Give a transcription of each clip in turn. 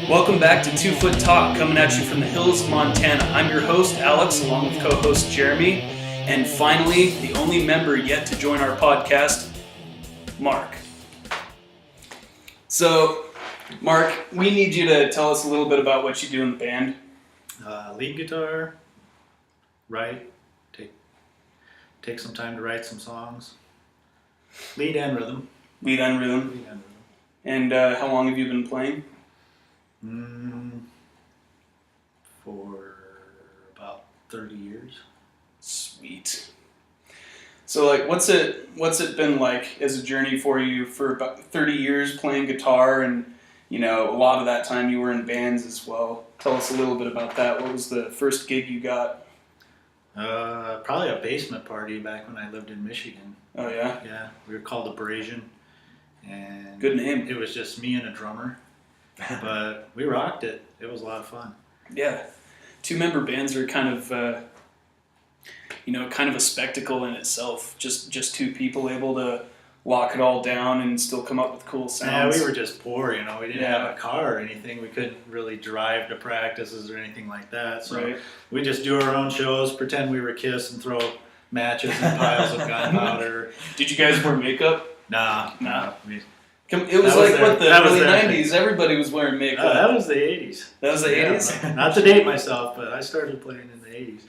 Welcome back to 2 Foot Talk, coming at you from the hills of Montana. I'm your host, Alex, along with co-host Jeremy, and finally, the only member yet to join our podcast, Mark. So, Mark, we need you to tell us a little bit about what you do in the band. Lead guitar, write, take some time to write some songs. Lead and rhythm. Lead and rhythm. And how long have you been playing? For about 30 years. Sweet. So, like, what's it been like as a journey for you for about 30 years playing guitar, and a lot of that time you were in bands as well. Tell us a little bit about that. What was the first gig you got? Probably a basement party back when I lived in Michigan. Oh yeah? Yeah, we were called Abrasion, and good name. It was just me and a drummer, but we rocked it. It was a lot of fun. Yeah, 2-member bands are kind of a spectacle in itself. Just 2 people able to lock it all down and still come up with cool sounds. Yeah, we were just poor, we didn't have a car or anything. We couldn't really drive to practices or anything like that. So we just do our own shows, pretend we were Kiss, and throw matches and piles of gunpowder. Did you guys wear makeup? Nah. It was like what the early 90s. Everybody was wearing makeup. That was the 80s. That was the 80s? Not to date myself, but I started playing in the 80s.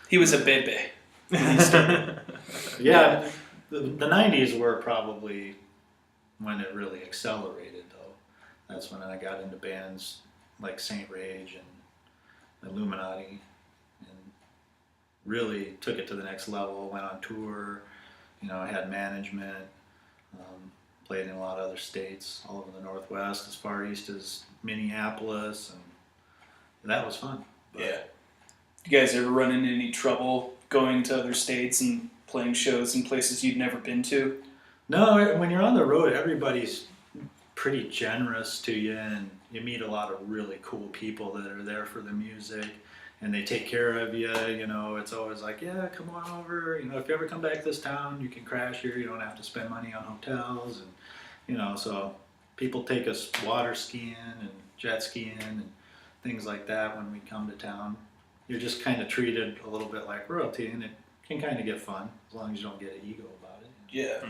He was a baby. Yeah. The 90s were probably when it really accelerated, though. That's when I got into bands like Saint Rage and Illuminati, and really took it to the next level. Went on tour, I had management, played in a lot of other states, all over the Northwest, as far east as Minneapolis, and that was fun. But yeah. You guys ever run into any trouble going to other states and playing shows in places you'd never been to? No, when you're on the road, everybody's pretty generous to you, and you meet a lot of really cool people that are there for the music, and they take care of you. It's always like, yeah, come on over. If you ever come back to this town, you can crash here. You don't have to spend money on hotels, and so people take us water skiing and jet skiing and things like that when we come to town. You're just kind of treated a little bit like royalty, and it can kind of get fun as long as you don't get an ego about it. Yeah.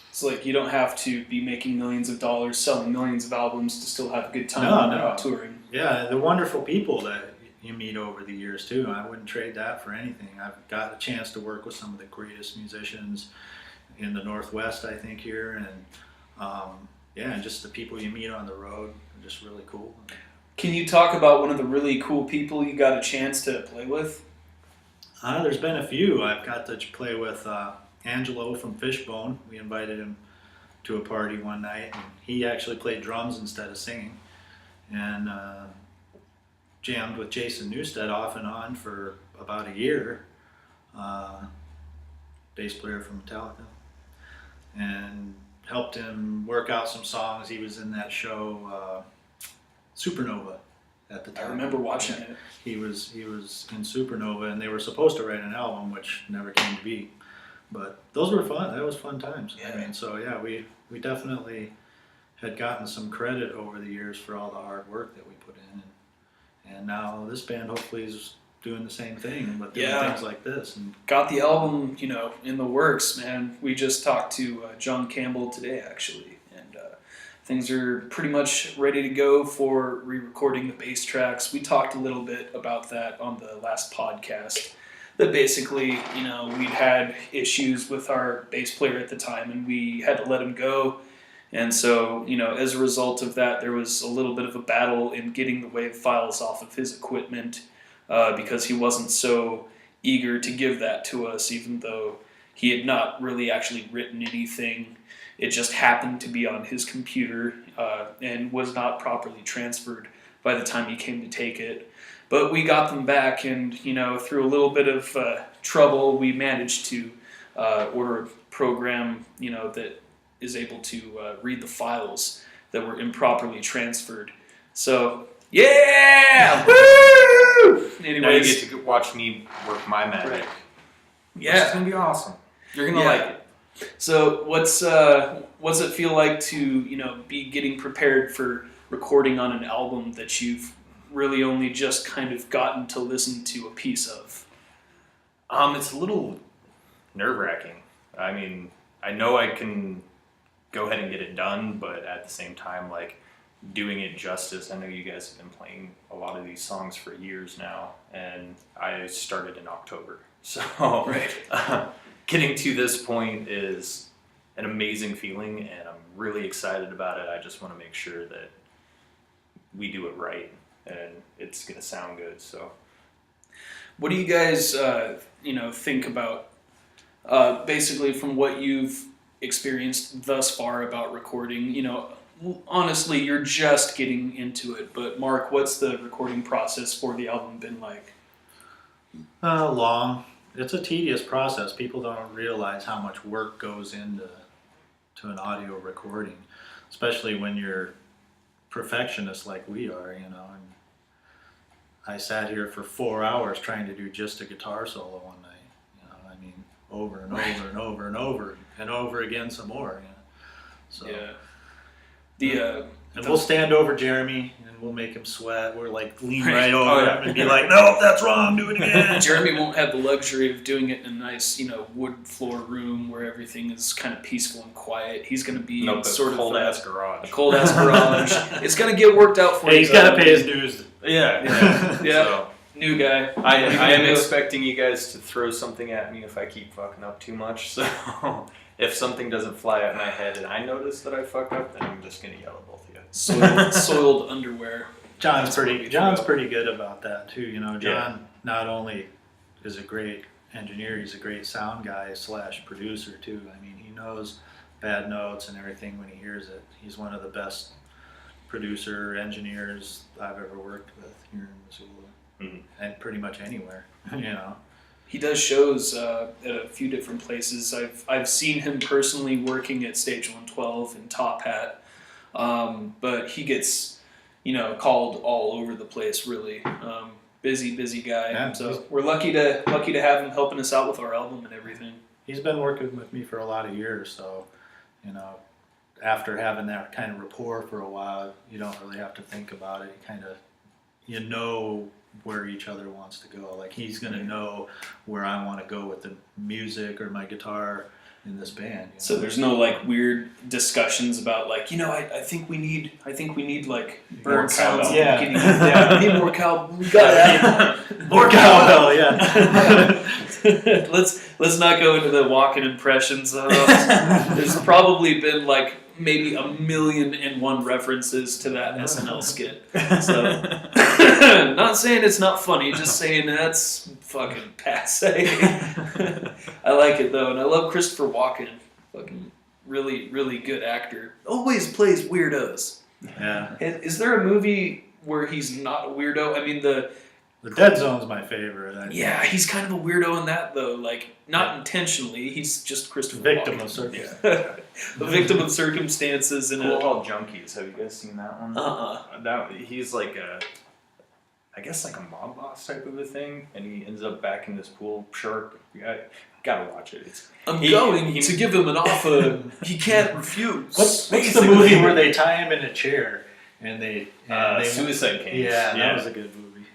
It's like you don't have to be making millions of dollars, selling millions of albums to still have a good time when you're out touring. Yeah, the wonderful people that you meet over the years too. I wouldn't trade that for anything. I've got a chance to work with some of the greatest musicians in the Northwest, I think, here, and just the people you meet on the road are just really cool. Can you talk about one of the really cool people you got a chance to play with? There's been a few. I've got to play with Angelo from Fishbone. We invited him to a party one night, and he actually played drums instead of singing, and jammed with Jason Newsted off and on for about a year, bass player from Metallica, and helped him work out some songs. He was in that show Supernova at the time. I remember watching it. He was in Supernova, and they were supposed to write an album, which never came to be. But those were fun. That was fun times. Yeah. We definitely had gotten some credit over the years for all the hard work that we put in, and now this band hopefully is doing the same thing, but doing things like this. And got the album, in the works, man. We just talked to John Campbell today, actually, and things are pretty much ready to go for re-recording the bass tracks. We talked a little bit about that on the last podcast. That basically, we'd had issues with our bass player at the time, and we had to let him go. And so, as a result of that, there was a little bit of a battle in getting the WAV files off of his equipment because he wasn't so eager to give that to us, even though he had not really actually written anything. It just happened to be on his computer and was not properly transferred by the time he came to take it. But we got them back, and through a little bit of trouble, we managed to order a program that is able to read the files that were improperly transferred. So yeah, woo! Anyways, now you get to watch me work my magic. Right. Yeah, it's gonna be awesome. You're gonna like it. So what's it feel like to be getting prepared for recording on an album that you've really only just kind of gotten to listen to a piece of? It's a little nerve-wracking. I mean, I know I can go ahead and get it done, but at the same time, like, doing it justice. I know you guys have been playing a lot of these songs for years now, and I started in October. So getting to this point is an amazing feeling, and I'm really excited about it. I just want to make sure that we do it right, and it's going to sound good. So what do you guys, think about, basically from what you've experienced thus far about recording? Honestly, you're just getting into it, but Mark, what's the recording process for the album been like? Long. It's a tedious process. People don't realize how much work goes into an audio recording, especially when you're perfectionists like we are, And I sat here for 4 hours trying to do just a guitar solo one night. Over and over and over and over and over again some more. So. Yeah. And we'll stand over Jeremy and we'll make him sweat. We're like lean right over him and be like, "No, that's wrong. Do it again." Jeremy won't have the luxury of doing it in a nice, wood floor room where everything is kind of peaceful and quiet. He's going to be in sort of cold-ass garage. A cold-ass garage. It's going to get worked out for him. He's got to pay his dues. Yeah. So, new guy. I am expecting you guys to throw something at me if I keep fucking up too much. So if something doesn't fly at my head and I notice that I fucked up, then I'm just going to yell at both of you. Soiled underwear. John's pretty good about that too. John not only is a great engineer, he's a great sound guy / producer too. I mean, he knows bad notes and everything when he hears it. He's one of the best producer engineers I've ever worked with here in Missoula, and pretty much anywhere. He does shows at a few different places. I've seen him personally working at Stage 112 in Top Hat, but he gets called all over the place. Really busy guy. Yeah, so we're lucky to have him helping us out with our album and everything. He's been working with me for a lot of years, so after having that kind of rapport for a while, you don't really have to think about it. You know where each other wants to go. Like, he's going to know where I want to go with the music or my guitar in this band. So there's no like weird discussions about like, I think we need like bird sounds. Yeah. We need more cow. We got that. More cowbell. Yeah. Let's not go into the walking impressions. There's probably been like maybe 1,000,001 references to that SNL skit. So, not saying it's not funny, just saying that's fucking passe. I like it though, and I love Christopher Walken. Fucking really, really good actor. Always plays weirdos. Yeah. Is there a movie where he's not a weirdo? I mean, the Dead Zone's my favorite. Yeah, he's kind of a weirdo in that though. Like, not intentionally. He's just Christopher Victim Walken. of circumstances. A victim of circumstances. Cool Called Junkies. Have you guys seen that one? He's like I guess like a mob boss type of a thing, and he ends up back in this pool shark. Gotta watch it. I'm going to give him an offer he can't refuse. What's the movie where they tie him in a chair and they Suicide Games? Yeah, that was a good movie.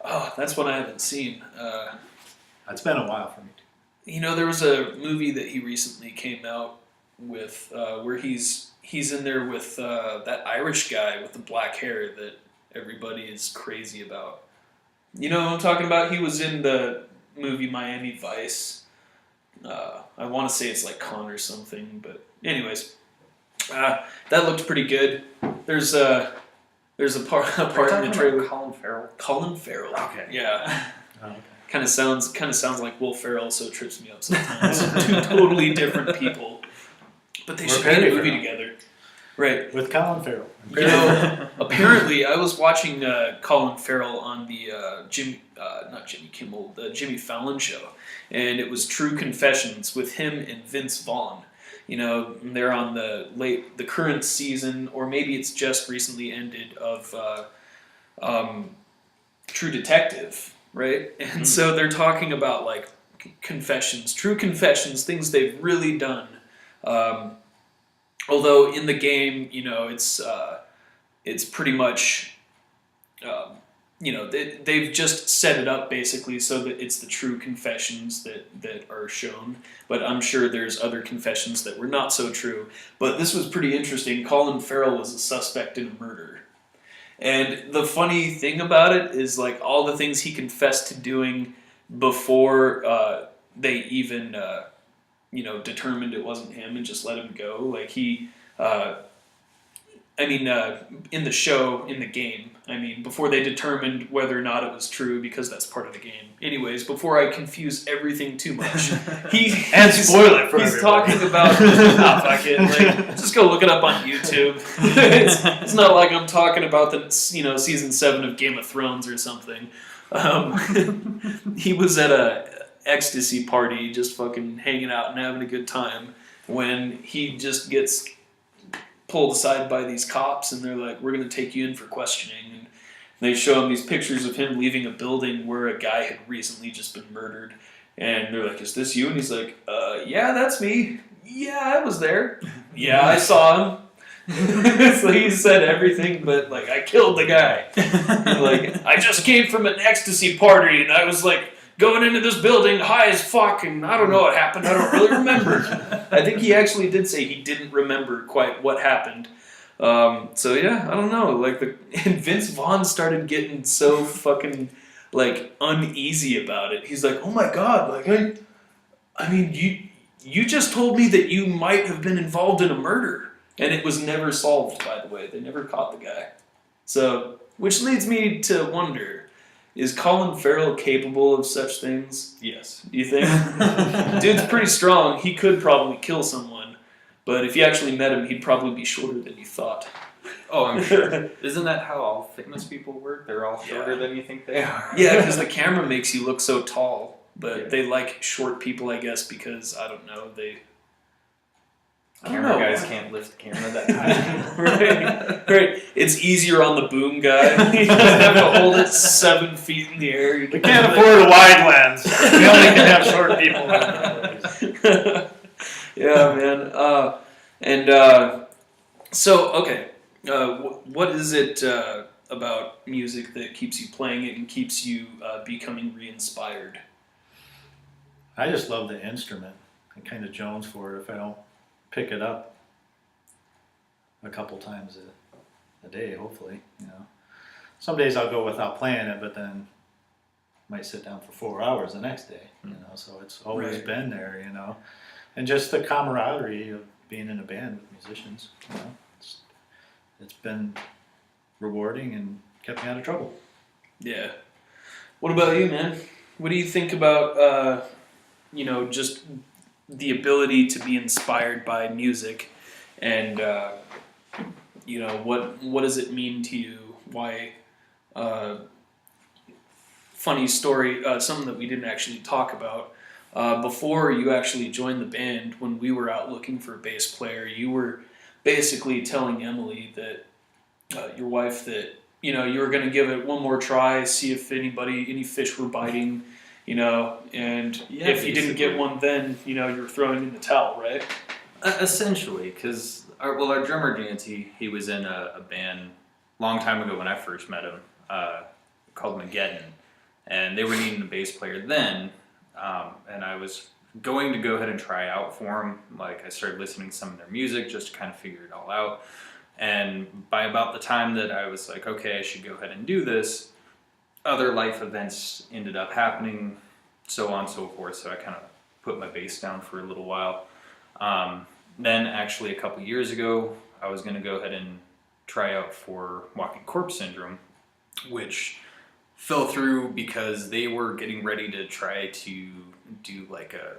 Oh, that's one I haven't seen. It's been a while for me. There was a movie that he recently came out with where he's in there with that Irish guy with the black hair that everybody is crazy about. You know what I'm talking about? He was in the movie Miami Vice. I want to say it's like Con or something, but anyways, that looked pretty good. There's a part in the trailer. Colin Farrell. Colin Farrell. Okay. Yeah. Oh, okay. Kind of sounds like Will Ferrell, so it trips me up sometimes. Two totally different people, but they should make a movie together, right? With Colin Farrell. Apparently, I was watching Colin Farrell on the Jimmy Fallon show, and it was True Confessions with him and Vince Vaughn. They're on the current season, or maybe it's just recently ended, of True Detective, right? And so they're talking about like confessions, true confessions, things they've really done. Although in the game, it's it's pretty much, they've just set it up basically so that it's the true confessions that are shown. But I'm sure there's other confessions that were not so true. But this was pretty interesting. Colin Farrell was a suspect in a murder. And the funny thing about it is, like, all the things he confessed to doing before they even, determined it wasn't him and just let him go. Like, in the show, in the game, before they determined whether or not it was true, because that's part of the game. Anyways, before I confuse everything too much, and spoil it for he's everybody. talking about, fuck it, like, just go look it up on YouTube. It's not like I'm talking about the, season 7 of Game of Thrones or something. He was at a ecstasy party, just fucking hanging out and having a good time, when he just gets pulled aside by these cops, and they're like, "We're going to take you in for questioning." And they show him these pictures of him leaving a building where a guy had recently just been murdered. And they're like, "Is this you?" And he's like, "Yeah, that's me. Yeah, I was there. Yeah, I saw him." So he said everything, but, like, "I killed the guy." And, like, "I just came from an ecstasy party, and I was, like, going into this building high as fuck, and I don't know what happened. I don't really remember." I think he actually did say he didn't remember quite what happened. So yeah, I don't know. Like, and Vince Vaughn started getting so fucking, like, uneasy about it. He's like, "Oh my god, like, you just told me that you might have been involved in a murder," and it was never solved. By the way, they never caught the guy. So, which leads me to wonder. Is Colin Farrell capable of such things? Yes. You think? Dude's pretty strong. He could probably kill someone. But if you actually met him, he'd probably be shorter than you thought. Oh, I'm sure. Isn't that how all famous people work? They're all shorter than you think they are. Yeah, because the camera makes you look so tall. But they like short people, I guess, because, I don't know, Camera guys can't lift the camera that high. Right. It's easier on the boom guy. He doesn't have to hold it 7 feet in the air. We can't afford a wide lens. We only can have short people. Yeah, man. So, okay. What is it about music that keeps you playing it and keeps you becoming re-inspired? I just love the instrument. I kind of jones for it if I don't pick it up a couple times a day, hopefully. Some days I'll go without playing it, but then might sit down for 4 hours the next day. So it's always Right. been there. And just the camaraderie of being in a band with musicians. It's been rewarding and kept me out of trouble. Yeah. What about you, man? What do you think about just the ability to be inspired by music, and what does it mean to you? Why? Funny story, something that we didn't actually talk about. Before you actually joined the band, when we were out looking for a bass player, you were basically telling Emily that your wife that you were going to give it one more try, see if any fish were biting. And if you didn't get one, then you were throwing in the towel, right? Essentially, because our drummer Nancy, he was in a band a long time ago when I first met him, called Mageddon, and they were needing a bass player then, and I was going to go ahead and try out for him. Like, I started listening to some of their music just to kind of figure it all out, and by about the time that I was like, okay, I should go ahead and do this, other life events ended up happening, so on and so forth, so I kind of put my bass down for a little while. Then actually a couple years ago, I was going to go ahead and try out for Walking Corpse Syndrome, which fell through because they were getting ready to try to do like a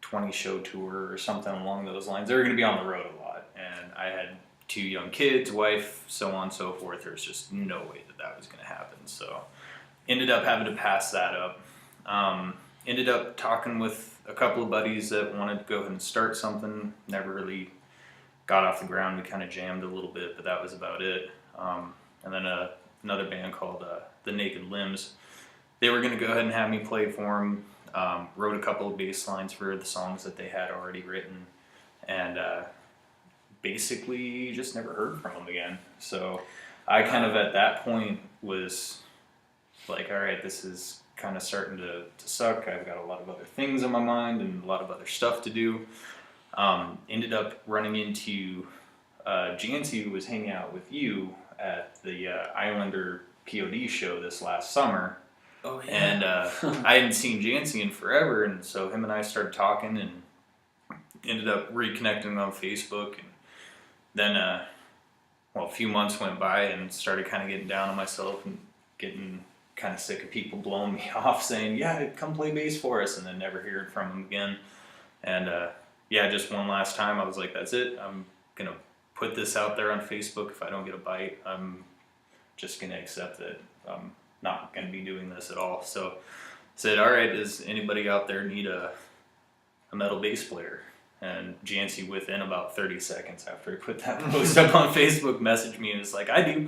20 show tour or something along those lines. They were going to be on the road a lot, and I had 2 young kids, wife, so on and so forth. There was just no way that was going to happen. So ended up having to pass that up. Ended up talking with a couple of buddies that wanted to go ahead and start something. Never really got off the ground. We kind of jammed a little bit, but that was about it. And then another band called The Naked Limbs. They were going to go ahead and have me play for them. Wrote a couple of bass lines for the songs that they had already written. And basically just never heard from him again. So I kind of at that point was like, all right, this is kind of starting to suck. I've got a lot of other things on my mind and a lot of other stuff to do. Ended up running into Jancy, who was hanging out with you at the Islander POD show this last summer. Oh yeah. And I hadn't seen Jancy in forever, and so him and I started talking and ended up reconnecting on Facebook. And then, a few months went by and started kind of getting down on myself and getting kind of sick of people blowing me off saying, yeah, come play bass for us, and then never hearing from them again. And just one last time I was like, that's it. I'm going to put this out there on Facebook. If I don't get a bite, I'm just going to accept that I'm not going to be doing this at all. So I said, all right, does anybody out there need a metal bass player? And Jancy, within about 30 seconds after I put that post up on Facebook, messaged me and was like, I do. I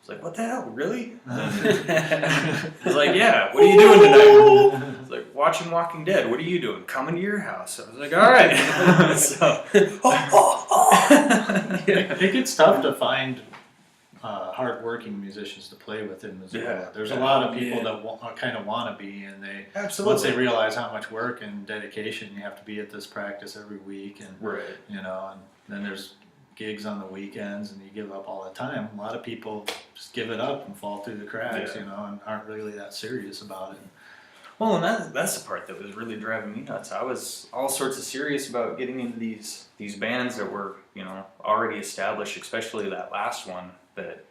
was like, what the hell, really? I was like, yeah, what are you doing tonight? I was like, watching Walking Dead. What are you doing? Coming to your house. I was like, all right. So, It gets tough to find hard-working musicians to play with in Missoula. Yeah. There's a lot of people that kind of want to be, and they once they realize how much work and dedication you have to be at this practice every week, and right. and then there's gigs on the weekends, and you give up all the time. A lot of people just give it up and fall through the cracks, and aren't really that serious about it. Well, and that's the part that was really driving me nuts. I was all sorts of serious about getting into these bands that were, already established, especially that last one that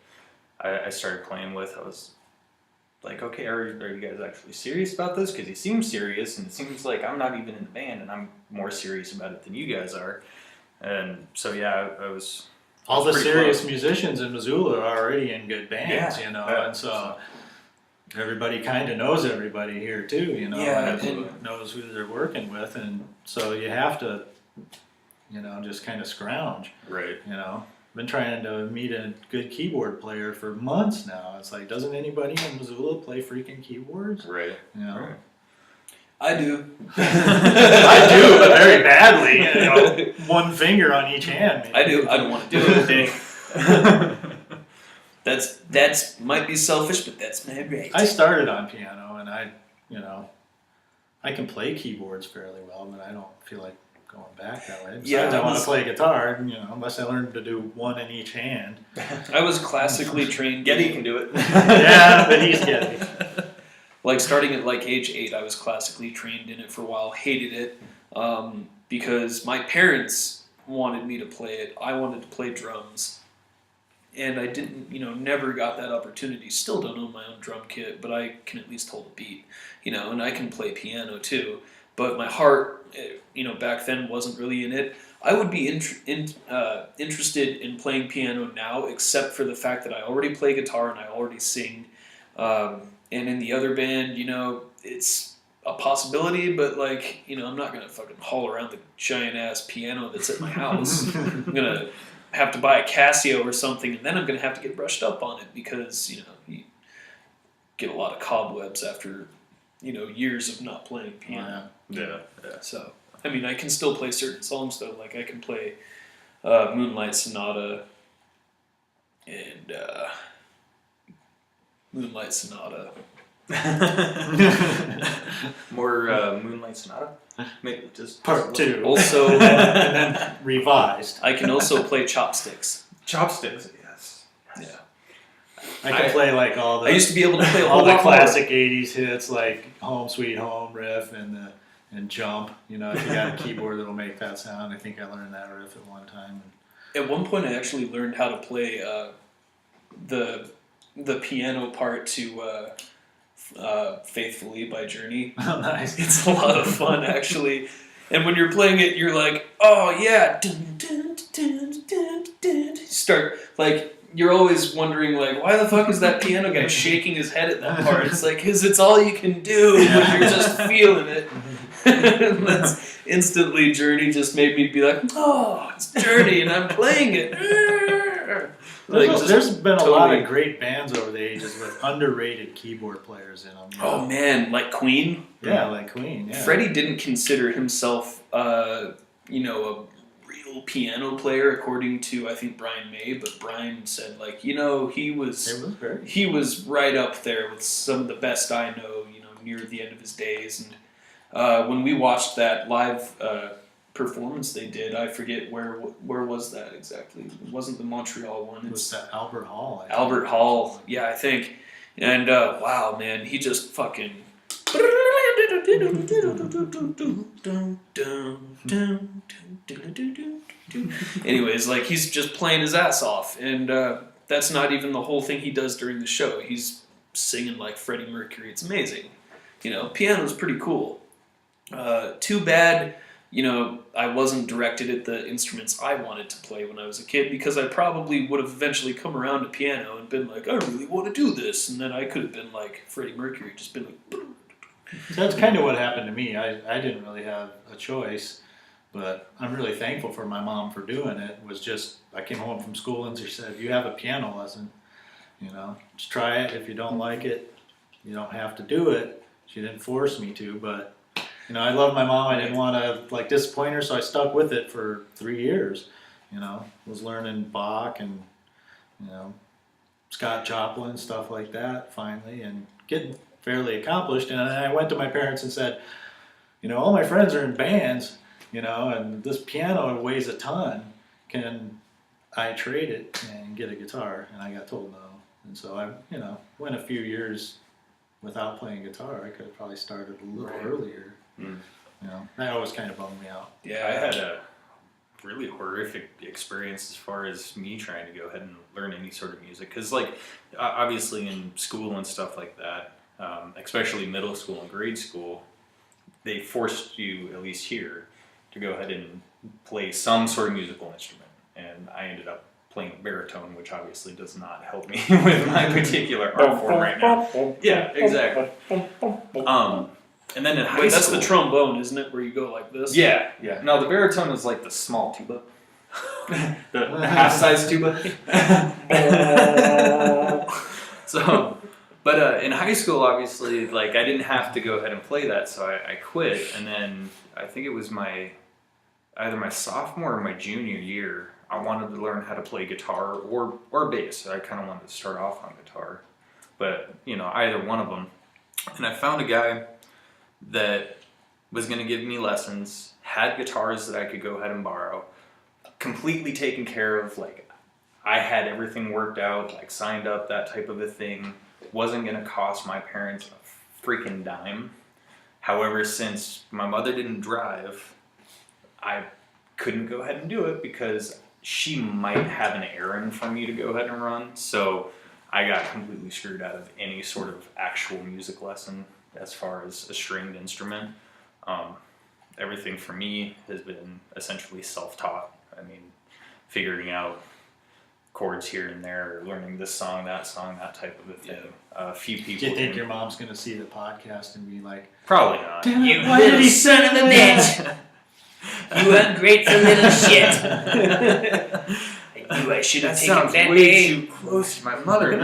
I started playing with. I was like, okay, are you guys actually serious about this? Because he seems serious, and it seems like I'm not even in the band, and I'm more serious about it than you guys are. And so, I was... All the serious musicians in Missoula are already in good bands, Yeah. and so... Everybody kind of knows everybody here too, and knows who they're working with, and so you have to, just kind of scrounge. Right. Been trying to meet a good keyboard player for months now. It's like, doesn't anybody in Missoula play freaking keyboards? Right. Right. I do. I do, but very badly. One finger on each hand. Maybe. I do. I don't want to do it. That's might be selfish, but that's my right. I started on piano, and I can play keyboards fairly well, but I don't feel like going back that way. Besides, I want to play guitar, unless I learn to do one in each hand. I was classically trained. Getty can do it. Yeah, but he's Getty. Like starting at age 8, I was classically trained in it for a while. Hated it because my parents wanted me to play it. I wanted to play drums. And I didn't, never got that opportunity. Still don't own my own drum kit, but I can at least hold a beat, and I can play piano too. But my heart, back then wasn't really in it. I would be interested in playing piano now, except for the fact that I already play guitar and I already sing. And in the other band, it's a possibility, but I'm not gonna fucking haul around the giant ass piano that's at my house. I'm gonna have to buy a Casio or something, and then I'm going to have to get brushed up on it because, you get a lot of cobwebs after, years of not playing piano. Yeah. So, I can still play certain songs, though. Like, I can play Moonlight Sonata and Moonlight Sonata. More Moonlight Sonata? Maybe just Part 2. Also, and then revised. I can also play chopsticks. Chopsticks, yes. Yeah. I can play all the... I used to be able to play a all whole the lot classic 80s hits like Home Sweet Home riff and Jump. If you got a keyboard that'll make that sound. I think I learned that riff at one time. At one point, I actually learned how to play the piano part to Faithfully by Journey. Oh, nice. It's a lot of fun, actually. And when you're playing it, you're like, oh, yeah. Dun, dun, dun, dun, dun. Start, you're always wondering, why the fuck is that piano guy shaking his head at that part? It's because it's all you can do when you're just feeling it. That's instantly Journey just made me be like, oh, it's Journey, and I'm playing it. There's been a lot of great bands over the ages with underrated keyboard players in them. Oh, man, like Queen? Yeah, like Queen, yeah. Freddie didn't consider himself, a real piano player, according to I think Brian May. But Brian said like, he It was very. he was right up there with some of the best I know. Near the end of his days, and when we watched that live performance they did, I forget where was that exactly. It wasn't the Montreal one. It was that Albert Hall. I think. Albert Hall, yeah, I think. And wow, man, he just fucking. Anyways, like he's just playing his ass off, and that's not even the whole thing he does during the show. He's singing like Freddie Mercury. It's amazing. Piano's pretty cool. Too bad, I wasn't directed at the instruments I wanted to play when I was a kid, because I probably would have eventually come around to piano and been like, I really want to do this, and then I could have been like Freddie Mercury, just been like. So that's kind of what happened to me. I didn't really have a choice, but I'm really thankful for my mom for doing it. It was just, I came home from school and she said, you have a piano lesson, just try it. If you don't like it, you don't have to do it. She didn't force me to, but I love my mom. I didn't want to disappoint her, so I stuck with it for 3 years. Was learning Bach and Scott Joplin, stuff like that. Finally, and getting fairly accomplished. And then I went to my parents and said, all my friends are in bands, and this piano weighs a ton. Can I trade it and get a guitar? And I got told no. And so I, went a few years without playing guitar. I could have probably started a little earlier. That always kind of bummed me out. Yeah, I had a really horrific experience as far as me trying to go ahead and learn any sort of music. Because, obviously in school and stuff like that, especially middle school and grade school, they forced you, at least here, to go ahead and play some sort of musical instrument. And I ended up playing baritone, which obviously does not help me with my particular art form right now. Yeah, exactly. And then in high school... that's the trombone, isn't it, where you go like this? Yeah. No, the baritone is like the small tuba. the half-size tuba. But in high school, obviously, I didn't have to go ahead and play that, so I quit. And then I think it was either my sophomore or my junior year, I wanted to learn how to play guitar or bass. I kind of wanted to start off on guitar, but either one of them. And I found a guy that was going to give me lessons, had guitars that I could go ahead and borrow, completely taken care of. I had everything worked out, signed up, that type of a thing. Wasn't going to cost my parents a freaking dime. However, since my mother didn't drive, I couldn't go ahead and do it because she might have an errand for me to go ahead and run. So I got completely screwed out of any sort of actual music lesson as far as a stringed instrument. Everything for me has been essentially self-taught. Figuring out chords here and there, learning this song, that type of a thing. A few people. Do you think your mom's going to see the podcast and be like, probably not. You little son of a bitch! You ungrateful little shit! I should have taken sounds that way day. too close to my mother.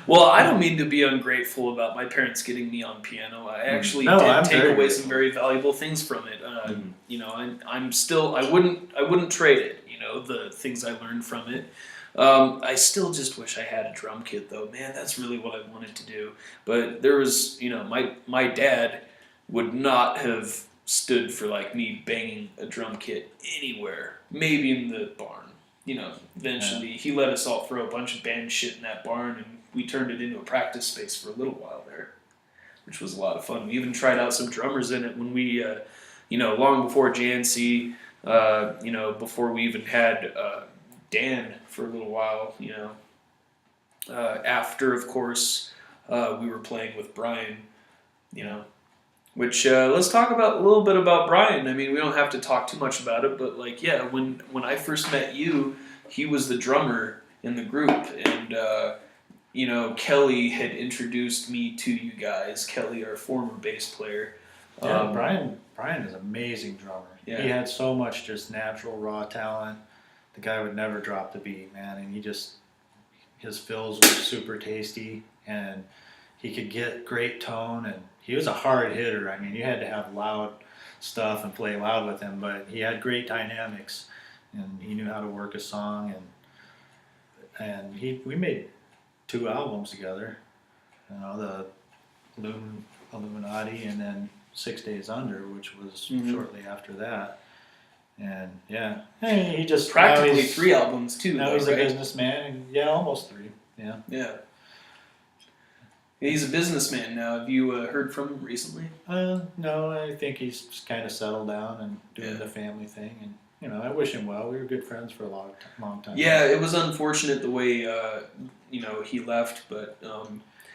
Well, I don't mean to be ungrateful about my parents getting me on piano. I actually No, did I'm take very away grateful. some very valuable things from it. I'm still. I wouldn't trade it. The things I learned from it. I still just wish I had a drum kit, though. Man, that's really what I wanted to do. But there was, my dad would not have stood for me banging a drum kit anywhere. Maybe in the barn. Eventually he let us all throw a bunch of band shit in that barn, and we turned it into a practice space for a little while there, which was a lot of fun. We even tried out some drummers in it when we, long before JNC, before we even had Dan for a little while, after, of course, we were playing with Brian, which let's talk about a little bit about Brian. We don't have to talk too much about it, but when I first met you, he was the drummer in the group, and Kelly had introduced me to you guys. Kelly, our former bass player. Yeah, Brian is an amazing drummer. Yeah. He had so much just natural raw talent. The guy would never drop the beat, man, and his fills were super tasty, and he could get great tone, and he was a hard hitter. You had to have loud stuff and play loud with him, but he had great dynamics, and he knew how to work a song, and we made 2 albums together, you know, the Illuminati and then 6 Days Under, which was shortly after that. And yeah, hey, he just Practically 3 albums too. Now though, he's right? a businessman, and yeah, almost 3. Yeah. Yeah. He's a businessman now. Have you heard from him recently? No, I think he's kind of settled down and doing the family thing, and you know, I wish him well. We were good friends for a long time. Yeah, it was unfortunate the way you know, he left, but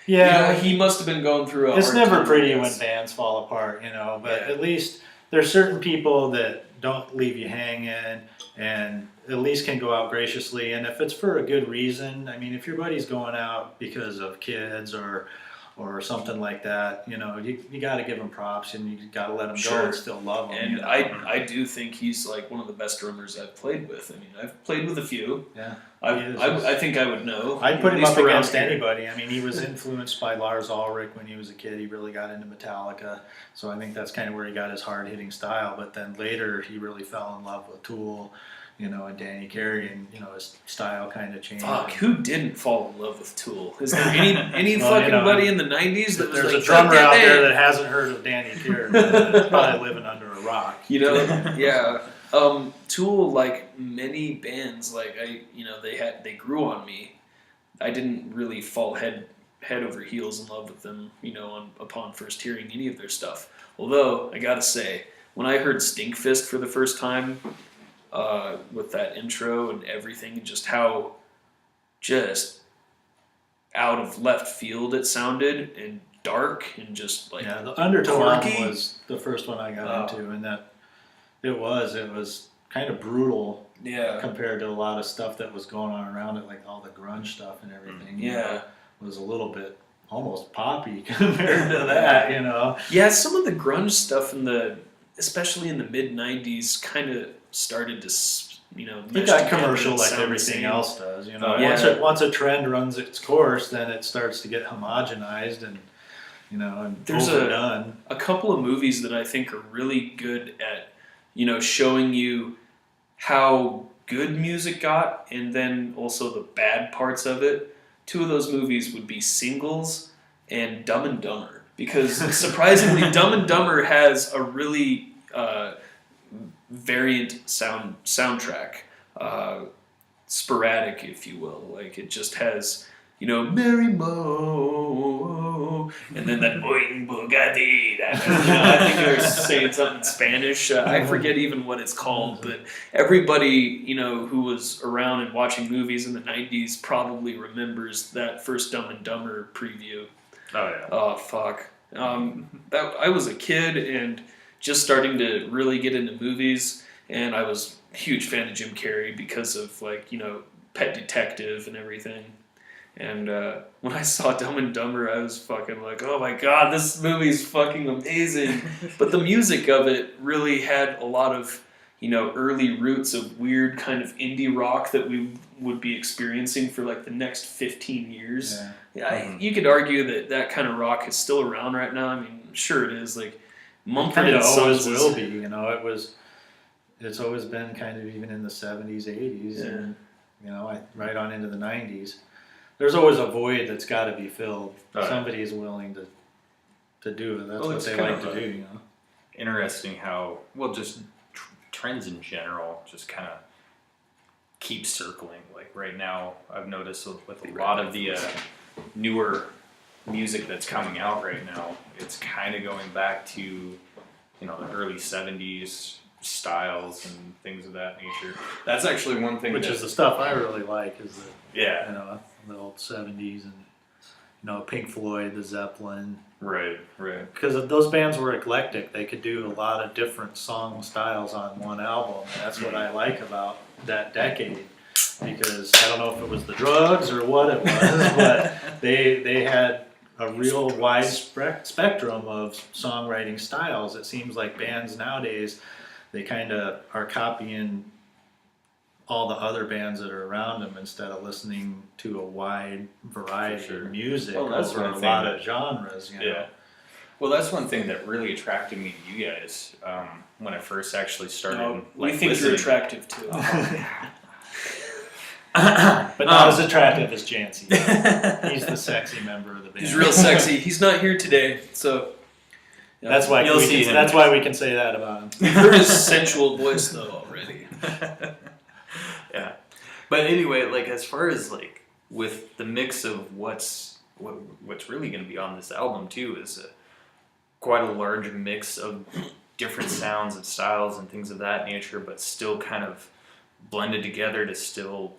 yeah, you know, he must have been going through a it's hard never time, pretty I when guess. bands fall apart, you know. But Yeah. at least there's certain people that don't leave you hanging, and at least can go out graciously. And if it's for a good reason, I mean, if your buddy's going out because of kids or something like that, you know, you got to give him props, and you got to let him go Sure. and still love him. And you know? I do think he's like one of the best drummers I've played with. I mean, I've played with a few. Yeah. I think I would know. I'd put at him least up around against here. anybody. I mean, he was influenced by Lars Ulrich when he was a kid. He really got into Metallica, so I think that's kind of where he got his hard-hitting style. But then later, he really fell in love with Tool, you know, and Danny Carey, and you know, his style kind of changed. Fuck, who didn't fall in love with Tool? Is there any Well, fucking you know, buddy in the '90s that was There's like, a drummer "Fuck that out there band"? that hasn't heard of Danny Carey, but probably living under a rock. You know, yeah. Tool, like many bands, like they grew on me. I didn't really fall head over heels in love with them, you know, upon first hearing any of their stuff. Although I gotta say, when I heard Stinkfist for the first time, with that intro and everything, and just how just out of left field it sounded, and dark, and just like Yeah, the Undertow quirky. album was the first one I got into, and that it was kind of brutal yeah, compared to a lot of stuff that was going on around it, like all the grunge stuff and everything. You yeah. know, was a little bit almost poppy compared to that, you know. Yeah, some of the grunge stuff especially in the mid '90s, kind of started to, you know, It mesh got together commercial and like sound the everything same. else does, you know. Yeah. Once a trend runs its course, then it starts to get homogenized and, you know, and There's overdone. a couple of movies that I think are really good at, you know, showing you how good music got, and then also the bad parts of it. 2 of those movies would be Singles and Dumb and Dumber, because surprisingly, Dumb and Dumber has a really variant soundtrack, sporadic, if you will. Like, it just has, you know, Mary Mo, and then that boing boogadi. You know, I think they're saying something in Spanish. I forget even what it's called, but everybody, you know, who was around and watching movies in the '90s probably remembers that first Dumb and Dumber preview. Oh yeah. Oh fuck. I was a kid and just starting to really get into movies, and I was a huge fan of Jim Carrey because of, like, you know, Pet Detective and everything. And when I saw Dumb and Dumber, I was fucking like, oh my god, this movie's fucking amazing. But the music of it really had a lot of, you know, early roots of weird kind of indie rock that we would be experiencing for like the next 15 years. Yeah. You could argue that kind of rock is still around right now. I mean, sure it is. Like, Mumford Kind and of always Sons will be, you know. It's always been kind of even in the 70s, 80s, Yeah. and you know, right on into the 90s. There's always a void that's got to be filled. Oh, yeah. Somebody is willing to do it. That's Well, what it's they kind like of to do, you know. Interesting how, well, just trends in general just kind of keep circling. Like right now, I've noticed with a lot of the newer music that's coming out right now, it's kind of going back to, you know, the early 70s styles and things of that nature. That's actually one thing Which that, is the stuff I really like, is the yeah, you know, the old 70s, and you know, Pink Floyd, the Zeppelin. right. Because those bands were eclectic. They could do a lot of different song styles on one album. And that's what I like about that decade. Because I don't know if it was the drugs or what it was, but they had a real wide spectrum of songwriting styles. It seems like bands nowadays, they kind of are copying all the other bands that are around them instead of listening to a wide variety For sure. of music Well, that's over one a thing lot that- of genres. You know? Yeah. Well, that's one thing that really attracted me to you guys when I first actually started. No, we like, think listening. you're attractive too. But not as attractive as Jancy. He's the sexy member of the band. He's real sexy. He's not here today, so yeah. That's why You'll see him. That's why we can say that about him. You've heard his sensual voice though already. Yeah, but anyway, like as far as like with the mix of what's really going to be on this album too is quite a large mix of different sounds and styles and things of that nature, but still kind of blended together to still,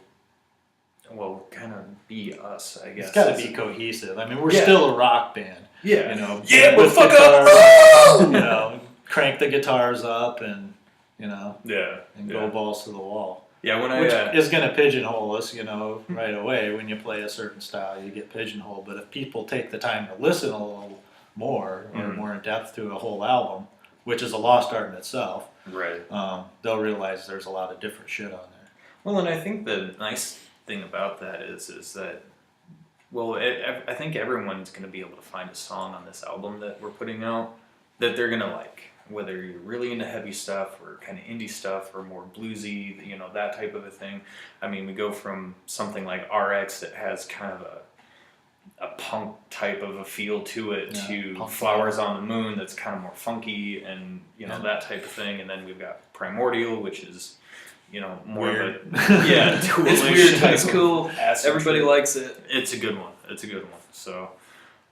well, kind of be us, I guess. It's got to be cohesive. I mean, we're Yeah. still a rock band. Yeah. You know, Yeah, with but fuck guitars, up! you know, crank the guitars up and, you know, Yeah. and Yeah. go balls to the wall. Yeah, when Which I is going to pigeonhole us, you know, right away. When you play a certain style, you get pigeonholed. But if people take the time to listen a little more or Mhm. more in depth to a whole album, which is a lost art in itself, right. they'll realize there's a lot of different shit on there. Well, and I think the nice thing about that is that, well, I think everyone's going to be able to find a song on this album that we're putting out that they're going to like. Whether you're really into heavy stuff or kind of indie stuff or more bluesy, you know, that type of a thing. I mean, we go from something like RX that has kind of a punk type of a feel to it to punk Flowers on the Moon that's kind of more funky and, you know, that type of thing. And then we've got Primordial, which is, you know, more Weird. of a, yeah, It's toolish weird, but type it's of cool. acid Everybody trip. likes it. It's a good one. It's a good one. So,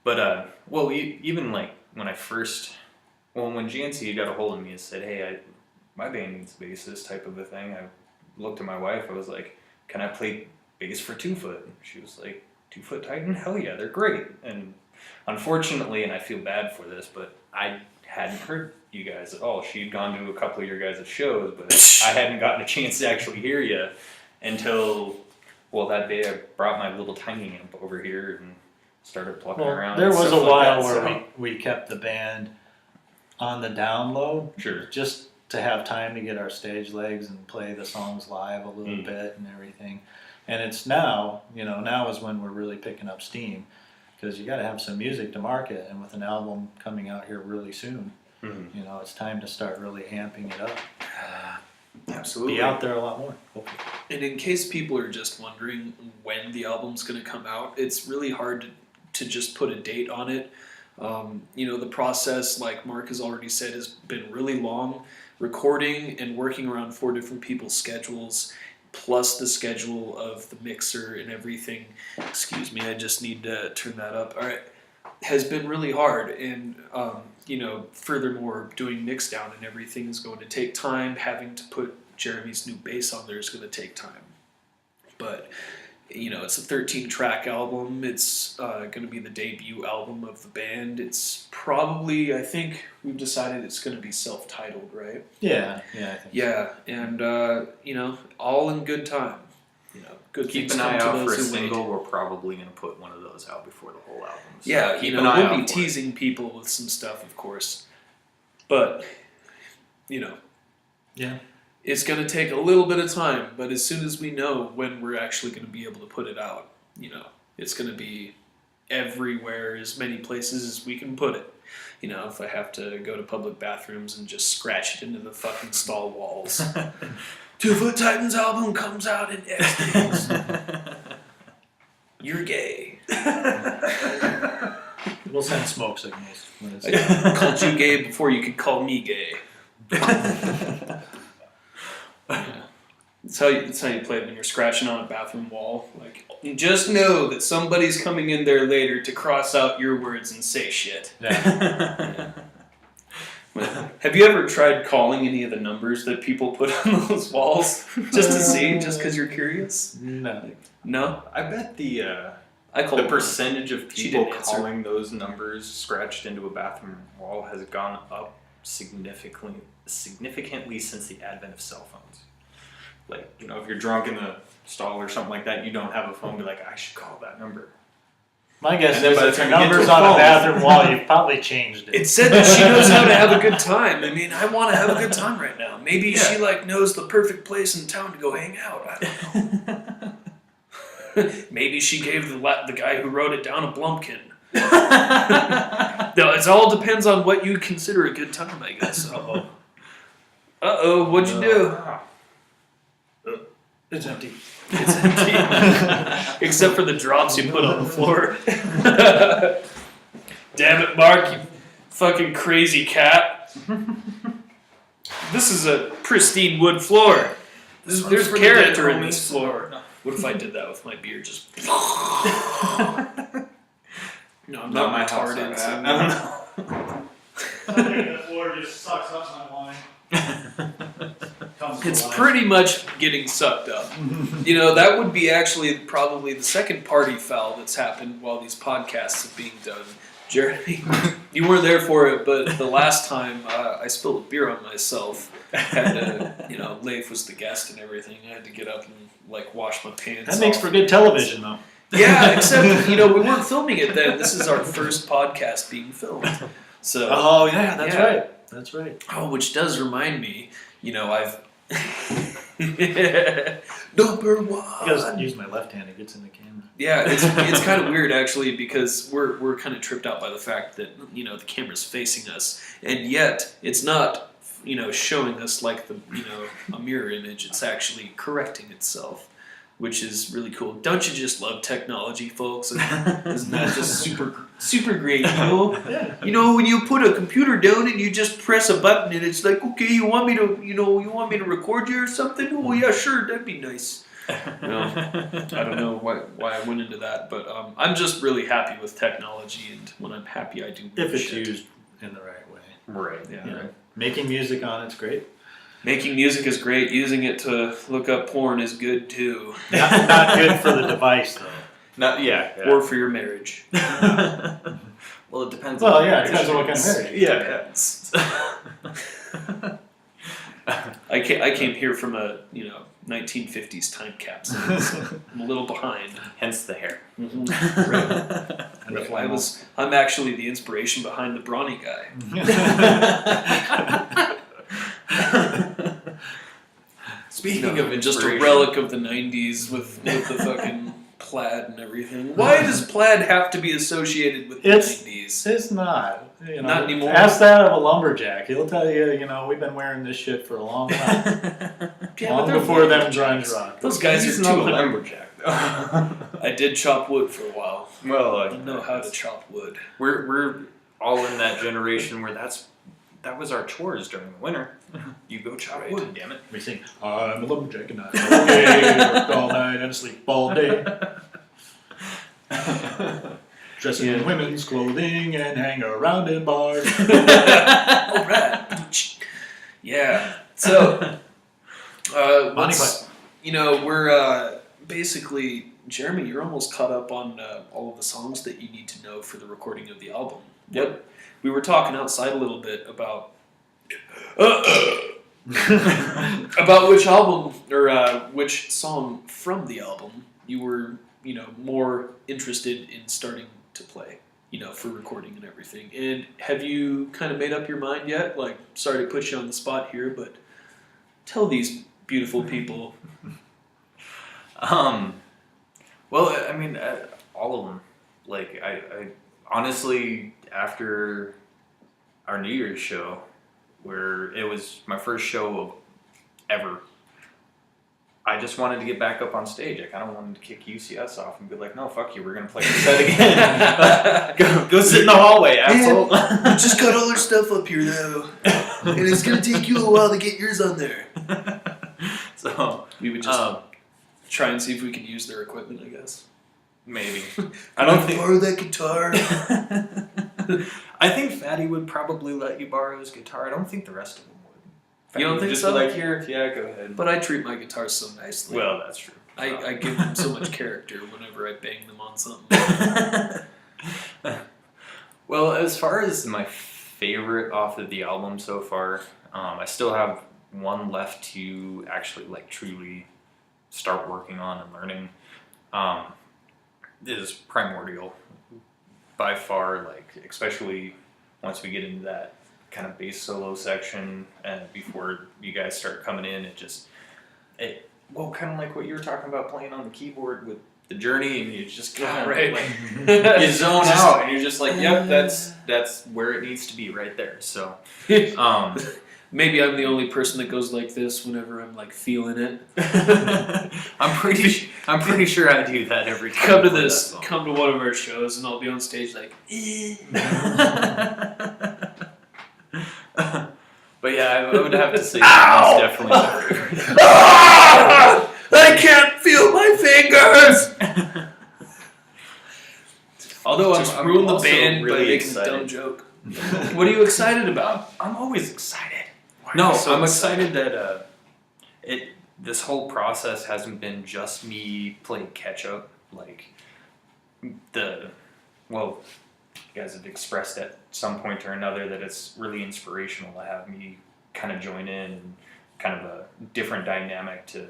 but well, even like when I first, well, when GNC got a hold of me and said, "Hey, my band needs a bassist," type of a thing, I looked at my wife. I was like, "Can I play bass for 2 Foot?" And she was like, "2 Foot Titan? Hell yeah, they're great." And unfortunately, and I feel bad for this, but I hadn't heard you guys at all. She'd gone to a couple of your guys' shows, but I hadn't gotten a chance to actually hear you until, well, that day I brought my little tiny amp over here and started plucking around. There and was a stuff like while that, where we kept the band on the down low, Sure. just to have time to get our stage legs and play the songs live a little Mm. bit and everything. And it's now, you know, now is when we're really picking up steam, because you got to have some music to market. And with an album coming out here really soon, Mhm. you know, it's time to start really amping it up. Absolutely. Be out there a lot more, hopefully. And in case people are just wondering when the album's going to come out, it's really hard to just put a date on it. You know, the process, like Mark has already said, has been really long. Recording and working around 4 different people's schedules, plus the schedule of the mixer and everything. Excuse me, I just need to turn that up. All right. Has been really hard. And, you know, furthermore, doing mix down and everything is going to take time. Having to put Jeremy's new bass on there is going to take time. But, you know, it's a 13-track album. It's going to be the debut album of the band. It's probably, I think we've decided it's going to be self-titled, right? Yeah, I think so. Yeah, and, you know, all in good time. You know, good Keep things an come eye to out for a those who wait. single. We're probably going to put one of those out before the whole album. So Yeah, keep you an know, eye we'll out be for it. teasing people with some stuff, of course. But, you know, Yeah. it's going to take a little bit of time. But as soon as we know when we're actually going to be able to put it out, you know, it's going to be everywhere, as many places as we can put it. You know, if I have to go to public bathrooms and just scratch it into the fucking stall walls. 2 Foot Titans album comes out in X days. You're gay. We'll send smoke signals when it's I called you gay before you could call me gay. Yeah. That's how you play it when you're scratching on a bathroom wall. Like, you just know that somebody's coming in there later to cross out your words and say shit. Yeah. Have you ever tried calling any of the numbers that people put on those walls just to see, just because you're curious? No. No, I bet the I called the percentage of She people didn't answer. calling those numbers scratched into a bathroom wall has gone up significantly since the advent of cell phones. Like, you know, if you're drunk in the stall or something like that, you don't have a phone, be like, I should call that number. My guess And then is by the if your time you get to number's a on a phone- bathroom wall, you've probably changed it. It said that she knows how to have a good time. I mean, I want to have a good time right now. Maybe she like knows the perfect place in town to go hang out. I don't know. Maybe she gave the guy who wrote it down a Blumpkin. No, it all depends on what you consider a good time, I guess. What'd you do? It's empty. It's empty. Except for the drops you put on the floor. Damn it, Mark, you fucking crazy cat. This is a pristine wood floor. There's character in this floor. What if I did that with my beer? Just. No, I'm not retarded. I don't know. The floor just sucks up my wine. It's pretty much getting sucked up. That would be actually probably the second party foul that's happened while these podcasts are being done. Jeremy, you weren't there for it, but the last time I spilled a beer on myself. Had to, Leif was the guest and everything. I had to get up and wash my pants. That makes for good television, though. Yeah, except we weren't filming it then. This is our first podcast being filmed. So. Oh yeah, that's right. That's right. Oh, which does remind me, I've number one. I gotta use my left hand. It gets in the camera. Yeah, it's kind of weird actually because we're kind of tripped out by the fact that the camera's facing us, and yet it's not showing us like a mirror image. It's actually correcting itself, which is really cool. Don't you just love technology, folks? Isn't that just super great? Yeah. When you put a computer down and you just press a button and it's like, okay, you want me to record you or something? Oh yeah, sure, that'd be nice. I don't know why I went into that, but I'm just really happy with technology, and when I'm happy, I do. If it's used in the right way. Right. Yeah. Right. Making music on it's great. Making music is great. Using it to look up porn is good too. Not good for the device though. Yeah. Or for your marriage. Well, it depends. Well, on yeah, it depends on what kind of marriage. Yeah. I came here from a 1950s time capsule. So I'm a little behind. Hence the hair. Mm-hmm. Right. I'm actually the inspiration behind the brawny guy. Speaking of just a inspiration. relic of the 90s with the fucking plaid and everything. Why does plaid have to be associated with the 90s? It's not. Not anymore. Ask that of a lumberjack. He'll tell you, we've been wearing this shit for a long time. Yeah, long but they're before them lumberjacks. grunge rock. Those guys He's are not too a old. lumberjack, though. I did chop wood for a while. Well, I know how to chop wood. We're all in that generation where that was our chores during the winter. You go chop Right. wood, damn it. We sing, I'm a lumberjack and I worked all night and sleep all day. Dressing in women's clothing and hang around in bars. All right. Yeah. So, we're basically, Jeremy, you're almost caught up on all of the songs that you need to know for the recording of the album. Yep. We were talking outside a little bit about about which album or which song from the album you were, more interested in starting to play, for recording and everything. And have you kind of made up your mind yet? Sorry to put you on the spot here, but tell these beautiful people. Well, I mean, all of them. I honestly, after our New Year's show, where it was my first show ever, I just wanted to get back up on stage. I kind of wanted to kick UCS off and be like, no, fuck you, we're going to play the set again. go sit in the hallway, asshole. We just got all our stuff up here, though. And it's going to take you a while to get yours on there. So We would just try and see if we could use their equipment, I guess. maybe. I don't think... borrow that guitar. I think Fatty would probably let you borrow his guitar. I don't think the rest of them would. You don't Fatty would think just so? Be like, here, yeah, go ahead. But I treat my guitars so nicely. Well, that's true. I give them so much character whenever I bang them on something. Well, as far as my favorite off of the album so far, I still have one left to actually truly start working on and learning. Is Primordial. By far, especially once we get into that kind of bass solo section and before you guys start coming in, kind of like what you were talking about playing on the keyboard with the journey, and you just kind of Right. like you zone out, and you're just like, yep, that's where it needs to be right there. So, Maybe I'm the only person that goes like this whenever I'm like feeling it. I'm pretty sure I do that every time. Come to I play this, that song. come to one of our shows, and I'll be on stage like. But yeah, I would have to say that's definitely my favorite. I can't feel my fingers. Although I'm I'm ruined the also band by really making excited. a dumb joke. What are you excited about? I'm always excited. Why are No, you so I'm excited that this whole process hasn't been just me playing catch up. Like you guys have expressed at some point or another that it's really inspirational to have me kind of join in, and kind of a different dynamic to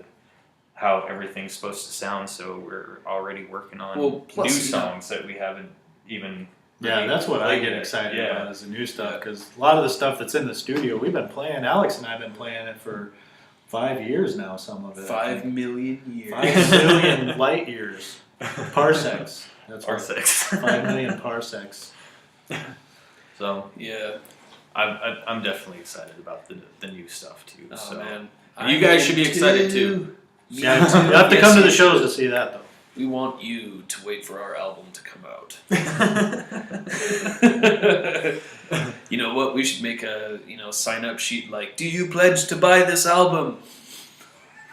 how everything's supposed to sound. So we're already working on new songs that we haven't even. Yeah, that's what I get excited about is the new stuff, because a lot of the stuff that's in the studio, we've been playing, Alex and I have been playing it for 5 years now, some of it. 5 million years. 5 million light years. Parsecs. That's what- Parsecs. 5 million parsecs. So Yeah. I'm definitely excited about the new stuff too. Oh so man. you guys should be excited too. Yeah, you have to come to the shows to see that, though. We want you to wait for our album to come out. You know what? We should make a sign up sheet like, do you pledge to buy this album?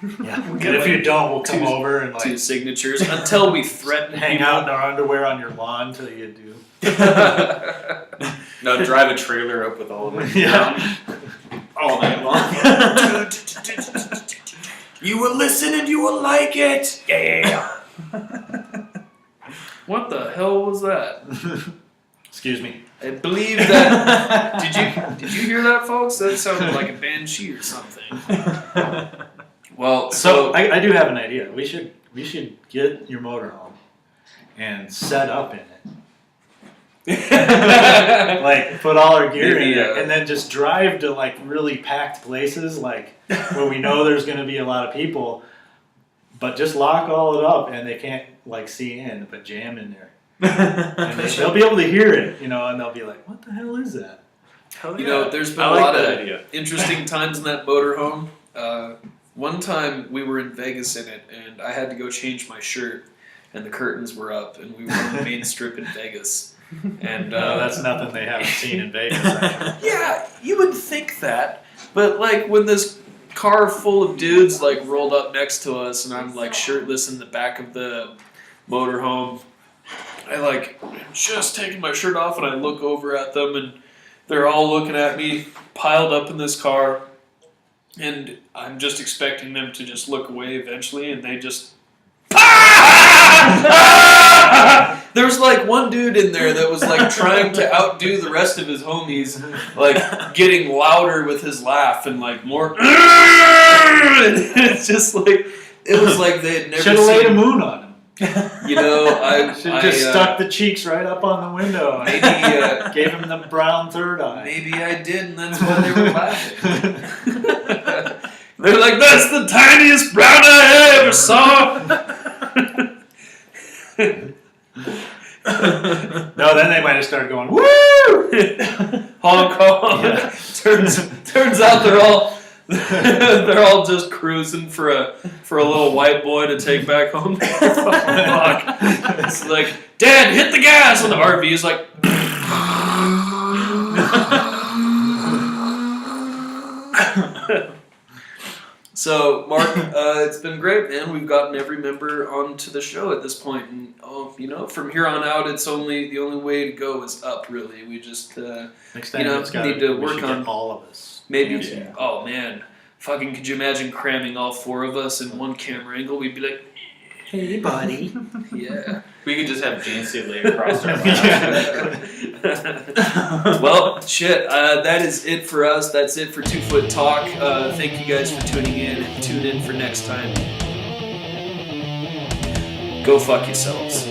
Yeah. We'll And get if you don't, we'll come two- over and 2 like signatures until we threaten hang people. out in our underwear on your lawn till you do. No, drive a trailer up with all of it. Yeah. All night long. You will listen and you will like it. Yeah. What the hell was that? Excuse me. I believe that. Did you hear that, folks? That sounded like a banshee or something. Well, So I do have an idea. We should get your motorhome and set up in it. Like put all our gear Maybe, in it, and then just drive to like really packed places, like where we know there's going to be a lot of people, but just lock all it up and they can't like see in, but jam in there, and they'll be able to hear it, and they'll be like, "What the hell is that?" Hell You yeah. know, there's been I a like lot that of idea. interesting times in that motorhome. One time we were in Vegas in it, and I had to go change my shirt, and the curtains were up, and we were on the main strip in Vegas. And No, that's nothing they haven't seen in Vegas. Actually. yeah, you would think that, but like when this car full of dudes like rolled up next to us, and I'm like shirtless in the back of the motorhome, I like just taking my shirt off, and I look over at them, and they're all looking at me, piled up in this car, and I'm just expecting them to just look away eventually, and they just. There was like one dude in there that was like trying to outdo the rest of his homies, like getting louder with his laugh and like more. And it's just like it was like they had never Should have laid a seen. moon on him. You know, I Should have just stuck the cheeks right up on the window. And maybe gave him the brown third eye. maybe I did, and that's why they were laughing. They're like, "That's the tiniest brown eye I ever saw." No, then they might have started going, woo! Hong Kong. Yeah. Turns out they're all just cruising for a little white boy to take back home. Fuck. It's like, Dad, hit the gas, and the RV is like. So, Mark, it's been great, man. We've gotten every member onto the show at this point, and from here on out, the only way to go is up. Really, we just Next time You know, it's got need to we work should on- get all of us. maybe. dancing. Oh man, fucking! Could you imagine cramming all 4 of us in one camera angle? We'd be like, Hey, buddy. yeah. We could just have Jancy lay across our laps. Well, shit. That is it for us. That's it for 2 Foot Talk. Thank you guys for tuning in, and tune in for next time. Go fuck yourselves.